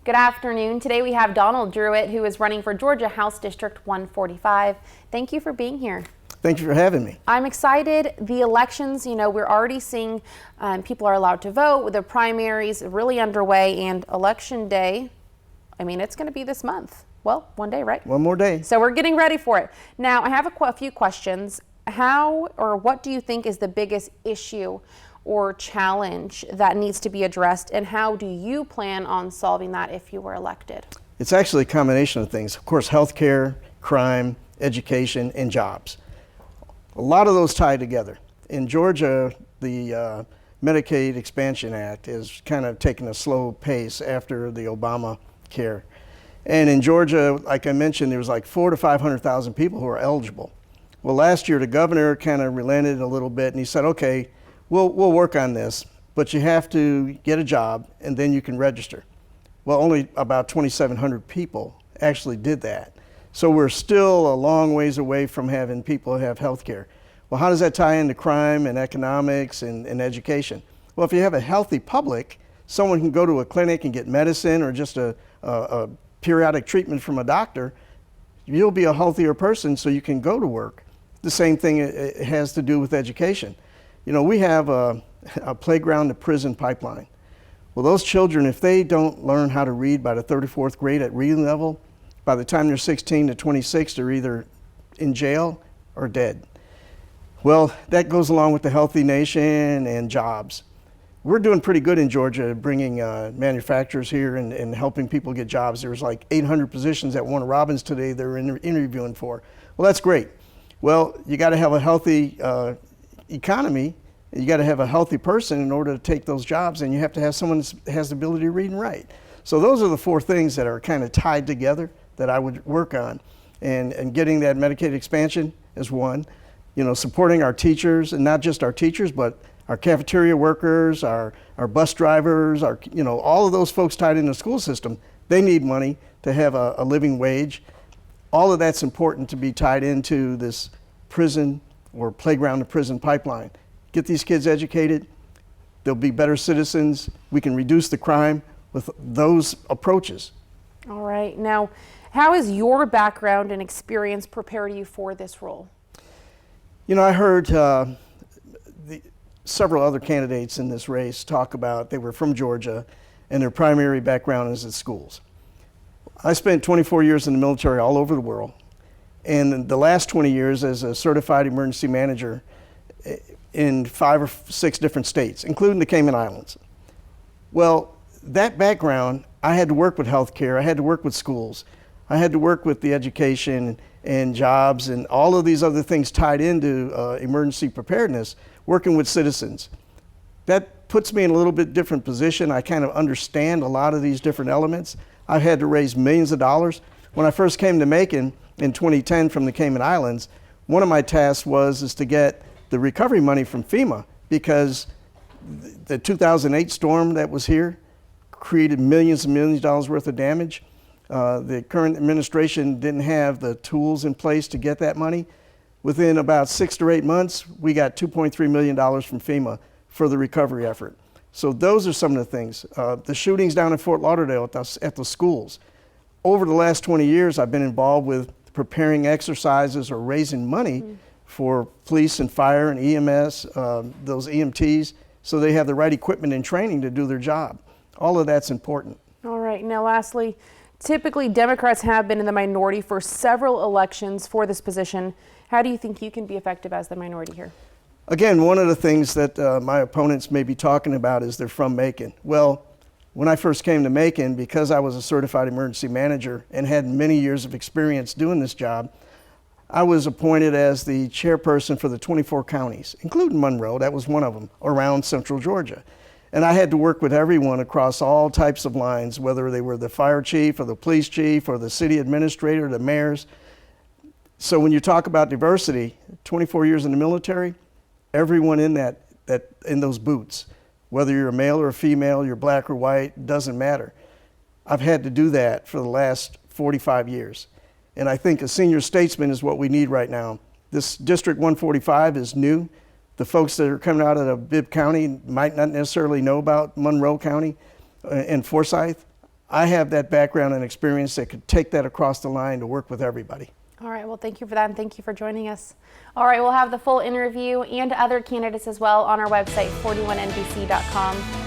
Good afternoon. Today we have Donald Druitt, who is running for Georgia House District 145. Thank you for being here. Thank you for having me. I'm excited. The elections, we're already seeing people are allowed to vote with the primaries really underway, and election day, it's going to be this month. Well, one day, right? One more day. So we're getting ready for it. Now, I have a few questions. How or what do you think is the biggest issue or challenge that needs to be addressed, and how do you plan on solving that if you were elected? It's actually a combination of things. Of course, healthcare, crime, education, and jobs. A lot of those tie together. In Georgia, the Medicaid Expansion Act is kind of taking a slow pace after the Obamacare. And in Georgia, like I mentioned, there was like 400,000 to 500,000 people who are eligible. Well, last year, the governor kind of relented a little bit, and he said, okay, we'll work on this, but you have to get a job, and then you can register. Well, only about 2,700 people actually did that. So we're still a long ways away from having people have health care. Well, how does that tie into crime and economics and education? Well, if you have a healthy public, someone can go to a clinic and get medicine or just a periodic treatment from a doctor. You'll be a healthier person, so you can go to work. The same thing it has to do with education. We have a playground to prison pipeline. Well, those children, if they don't learn how to read by the 34th grade at reading level, by the time they're 16 to 26, they're either in jail or dead. Well, that goes along with the healthy nation and jobs. We're doing pretty good in Georgia, bringing manufacturers here and helping people get jobs. There's like 800 positions at Warner Robins today they're interviewing for. Well, that's great. Well, you got to have a healthy economy. You got to have a healthy person in order to take those jobs, and you have to have someone that has the ability to read and write. So those are the four things that are kind of tied together that I would work on. And getting that Medicaid expansion is one. Supporting our teachers, and not just our teachers, but our cafeteria workers, our bus drivers, all of those folks tied into the school system. They need money to have a living wage. All of that's important to be tied into this prison or playground to prison pipeline. Get these kids educated, they'll be better citizens. We can reduce the crime with those approaches. All right. Now, how has your background and experience prepared you for this role? I heard several other candidates in this race talk about they were from Georgia and their primary background is at schools. I spent 24 years in the military all over the world, and the last 20 years as a certified emergency manager in 5 or 6 different states, including the Cayman Islands. Well, that background, I had to work with healthcare, I had to work with schools, I had to work with the education and jobs and all of these other things tied into emergency preparedness, working with citizens. That puts me in a little bit different position. I kind of understand a lot of these different elements. I've had to raise millions of dollars. When I first came to Macon in 2010 from the Cayman Islands, one of my tasks was to get the recovery money from FEMA, because the 2008 storm that was here created millions and millions of dollars worth of damage. The current administration didn't have the tools in place to get that money. Within about 6 to 8 months, we got $2.3 million from FEMA for the recovery effort. So those are some of the things. The shootings down in Fort Lauderdale at the schools. Over the last 20 years, I've been involved with preparing exercises or raising money for police and fire and EMS, those EMTs, so they have the right equipment and training to do their job. All of that's important. All right. Now, lastly, typically Democrats have been in the minority for several elections for this position. How do you think you can be effective as the minority here? Again, one of the things that my opponents may be talking about is they're from Macon. Well, when I first came to Macon, because I was a certified emergency manager and had many years of experience doing this job, I was appointed as the chairperson for the 24 counties, including Monroe, that was one of them, around central Georgia. And I had to work with everyone across all types of lines, whether they were the fire chief or the police chief or the city administrator, the mayors. So when you talk about diversity, 24 years in the military, everyone in in those boots, whether you're a male or a female, you're black or white, doesn't matter. I've had to do that for the last 45 years. And I think a senior statesman is what we need right now. This District 145 is new. The folks that are coming out of Bibb County might not necessarily know about Monroe County and Forsyth. I have that background and experience that could take that across the line to work with everybody. All right, well, thank you for that, and thank you for joining us. All right, we'll have the full interview and other candidates as well on our website, 41nbc.com.